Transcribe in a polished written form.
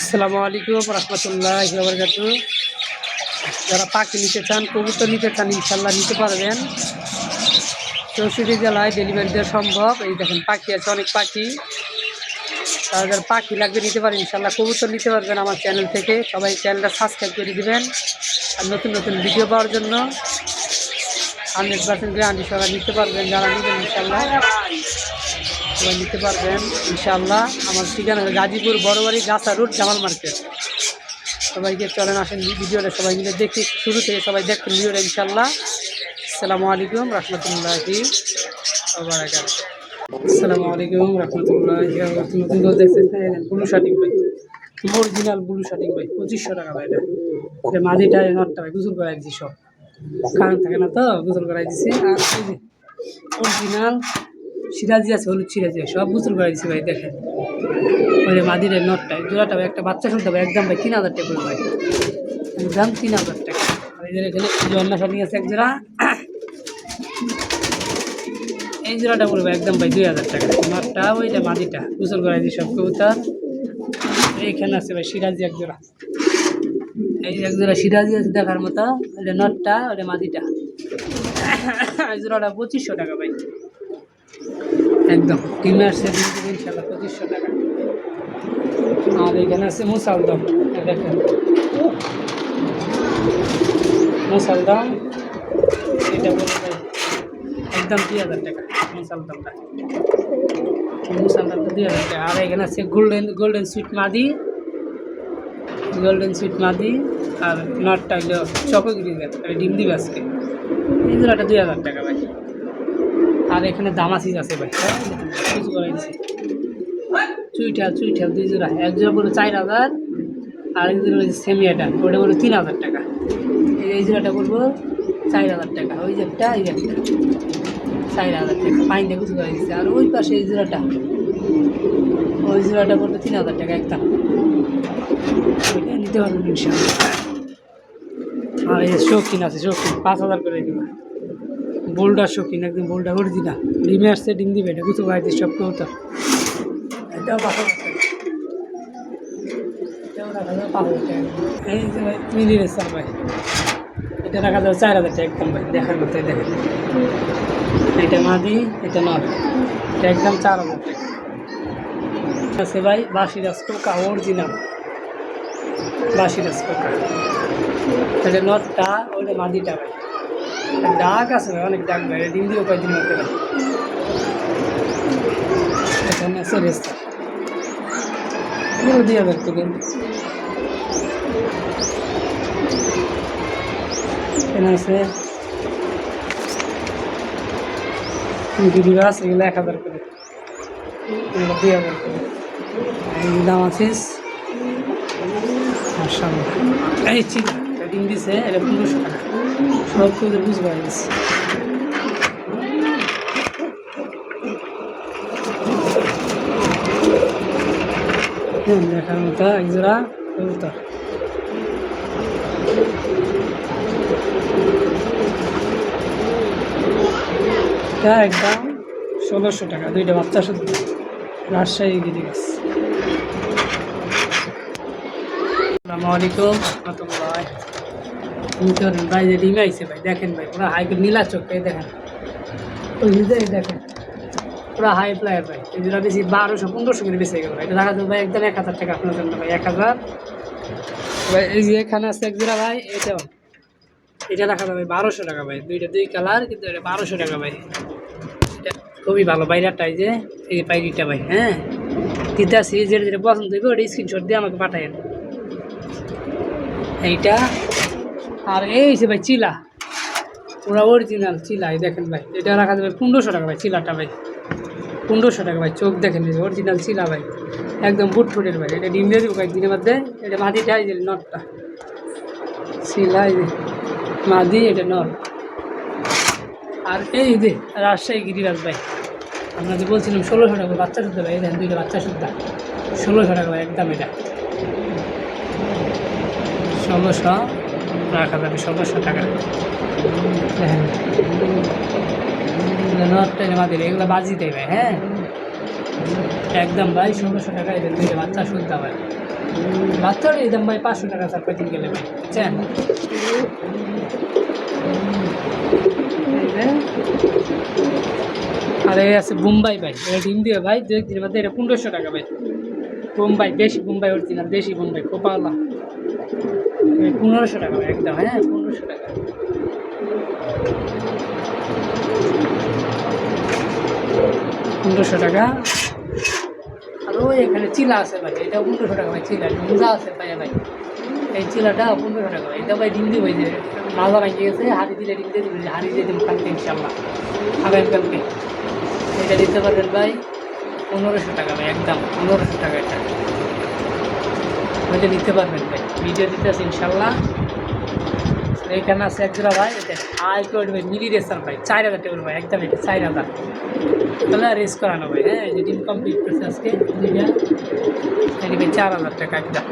আসসালামু আলাইকুম রহমতুল্লাহি ওয়া বারাকাতুহু। যারা পাখি নিতে চান, কবুতর নিতে চান, ইনশাল্লাহ নিতে পারবেন। 64 জেলায় ডেলিভারি দেওয়া সম্ভব। এই দেখেন পাখি আছে, অনেক পাখি। যারা পাখি লাগবে নিতে পারেন, ইনশাল্লাহ কবুতর নিতে পারবেন আমার চ্যানেল থেকে। সবাই চ্যানেলটা সাবস্ক্রাইব করে দিবেন আর নতুন নতুন ভিডিও পাওয়ার জন্য 100% গ্যারান্টি সহ নিতে পারবেন। যারা নেবেন ইনশাল্লাহ সবাই নিতে পারবেন ইনশাল্লাহ। আমার ঠিকানা গাজীপুর বড়বাড়ি গাছা রোড জামাল মার্কেট। সবাইকে চলেন আসেন ভিডিওটা সবাই মিলে দেখি, শুরু থেকে সবাই দেখবেন ভিডিওটা ইনশাল্লাহ। আসসালামু আলাইকুম রহমতুল্লাহি ওয়া বারাকাতুহু। আসসালামু আলাইকুম রহমতুল্লাহি ওয়া বারাকাতুহু। নতুন করে দেখছেন ব্লু শার্টিং ভাই, অরিজিনাল ব্লু শার্টিং ভাই, 2500 টাকা ভাই। এটা মাঝিটা নটটা ভাই গুজল করাই দিচ্ছি, সব কারেন্ট থাকে না তো গুজল করাই দিচ্ছি। আর এই যে অরিজিনাল সিরাজি আছে, হলুদ সিরাজি, সব গুজল করাই দিচ্ছি ভাই। দেখেন ওই যে মাদির নটটায় জোড়াটা ভাই, একটা বাচ্চা শুনতে হবে একদম ভাই 3000 টাকা করে ভাই, একদম 3000 টাকা। আর এই যে এখানে জন্না শাড়ি আছে এক জোড়া, এই জোড়াটা বলবো একদম ভাই 2000 টাকা। নটটা ওইটা মাদিটা গুজল করাই দিই সব কবুতর। এইখানে আছে ভাই সিরাজি এক জোড়া, এই এক জোড়া সিরাজি আছে দেখার মতো। ওইটা নটটা, ওইটা মাদিটা। এই জোড়াটা 2500 টাকা ভাই, একদম ডিমে আসছে ইনশাল্লাহ 2500 টাকা। আর এখানে আছে মুসালদম, দেখেন মুসালদম, এটা বলে ভাই একদম 2000 টাকা মুসালদমটা। মুসালদমটা 2000 টাকা। আর এখানে আছে গোল্ডেন সুইট মাদি, গোল্ডেন সুইট মাদি। আর নটটা হলো চকোগিরি, ডিম দিবে আজকে। এই জোড়াটা 2000 টাকা ভাই। আর এখানে দামাসিস আছে ভাই, কিছু করাই দিচ্ছে। চুইঠাল 2 জোড়া, এক জোড়া বলে 4000, আর এক জোড়া সেমিয়াটা ওটা বলে 3000 টাকা। এই জোড়াটা বলবো 4000 টাকা। ওই যে একটা, এই একটা 4000 টাকা পাইনটা কিছু করে দিচ্ছে। আর ওই পাশে এই জোড়াটা, ওই জোড়াটা বলবো 3000 টাকা একদম, ওইটা নিতে পারবেন ইনশাল্লাহ। আর এই শৌখিন আছে, শৌখিন 5000 করে দিবা। বোল্ডার শৌখিন, একদম বোল্ডার অরিজিনাল, ডিমে আসছে, ডিম দিবে, এটা কিছু করে দিচ্ছে সব কবুতর। এটাও 5000 টাকা, এটাও রাখা যাবে 5000 টাকা। এই যে ভাই মিলিয়ে স্যার ভাই, এটা রাখা যাবে 4000 টাকা একদম ভাই, দেখার মতো। দেখেন এটা মাদি, এটা নট, এটা একদম 4000 টাকা আছে ভাই। বাসিরাজ কোকা অরিজিনাল, বাসিরাজ কোকা, এটা নটটা, ওইটা মাদিটা ভাই। ডাক আছে ভাই, অনেক ডাক ভাই, ডিম দিয়েও কয়েকদিন মধ্যে ভাই। এখানে আছে রেস্তা, এগুলো 2000 টাকা। এখানে আছে গিরিবাস, এগুলো 1000 করে, এগুলো 2000 করে। এই দাম আছিস এই চিলা ডিম দিছে, এটা 1500 টাকা। সব কিছু বুঝতে পারছি। দেখার মতো এক জোড়া কবুতর, এটা একদম 1600 টাকা। দুইটা বাচ্চা শুধু, রাজশাহী গিরিবাস। আসসালামু আলাইকুম রহমতুল্লাহ। ভাই যে ডিমে আইছে ভাই, দেখেন ভাই পুরো হাই নীলা চোখ, এই দেখেন ওই দেখেন পুরো হাই প্লায়ার ভাই। এই জোড়া বেশি 1200-1500 করে বেঁচে গেল ভাই। এটা দেখা যাবে ভাই একদম 1000 টাকা আপনার জন্য ভাই, 1000 ভাই। এই যে এখানে আছে এক জোড়া ভাই, এটাও, এটা দেখা যাবে 1200 টাকা ভাই। দুইটা দুই কালার, কিন্তু এটা 1200 টাকা ভাই। এটা খুবই ভালো বাইরাটাই, যে এই পাইরিটা ভাই। হ্যাঁ দিতে আসি, যেটা যেটা পছন্দ হইবে ওটা স্ক্রিনশট দিয়ে আমাকে পাঠায়েন এইটা। আর এই যে ভাই চিলা, পুরা অরিজিনাল চিলা, এই দেখেন ভাই, এটা রাখা যাবে 1500 টাকা ভাই। চিলাটা ভাই 1500 টাকা ভাই। চোখ দেখেন অরিজিনাল চিলা ভাই, একদম বুট ফুটের ভাই। এটা ডিম দিয়ে দিব কয়েকদিনের মধ্যে। এটা মাদিটা, এই যে নটটা চিলা, এই যে মাদি, এটা নট। আর এই যে রাজশাহী গিরিবাস ভাই, আমরা যে বলছিলাম 1600 টাকা বাচ্চা শুদ্ধ ভাই। এই দেখেন দুইটা বাচ্চা শুদ্ধ, 1600 টাকা ভাই একদম। এটা 1600 রাখা যাবে, 1600 টাকা। দেখেন নটটা মাদির, এগুলো বাজি দেয় ভাই। হ্যাঁ একদম ভাই 1600 টাকা। এদের দুইটা বাচ্চা শুদ্ধ ভাই, বাচ্চার এই দাম ভাই 500 টাকা স্যার প্রতিদিন গেলে ভাই বুঝছেন আর এই আছে বোম্বাই ভাই এটা ডিম দিয়ে ভাই 2 দিনের মধ্যে এটা 1500 টাকা ভাই বোম্বাই দেশি বোম্বাই অরিজিনাল দেশি বোম্বাই কোপালা 1500 টাকা ভাই একদম হ্যাঁ 1500 টাকা 1500 টাকা আর ওই এখানে চিলা আছে ভাই এটাও 1500 টাকা ভাই চিলা মোজা আছে ভাই ভাই এই চিলাটা 1500 টাকা ভাই এটা ভাই ডিম দিয়ে ভাই যে মাজা ভাঙিয়ে গেছে হাড়ি দিলে ডিম দিয়ে দিবেন হাড়ি দিয়ে দেবো কালকে ইনশাল্লাহ আগামীকালকে এটা দিতে পারবেন ভাই 1500 টাকা ভাই একদম 1500 টাকা এটা ওইটা নিতে পারবেন ভাই ভিডিও দিতে আছে ইনশাল্লাহ এইখানে আছে একজোড়া ভাই এটা হাই কোয়ালিটি ভাই মিলি রেসার ভাই 4000 টাকা ভাই একদম এটা 4000 তাহলে রেস করানো ভাই হ্যাঁ এই যে ডিম কমপ্লিট করছে আজকে দুইটা এটা ভাই 4000 টাকা একদম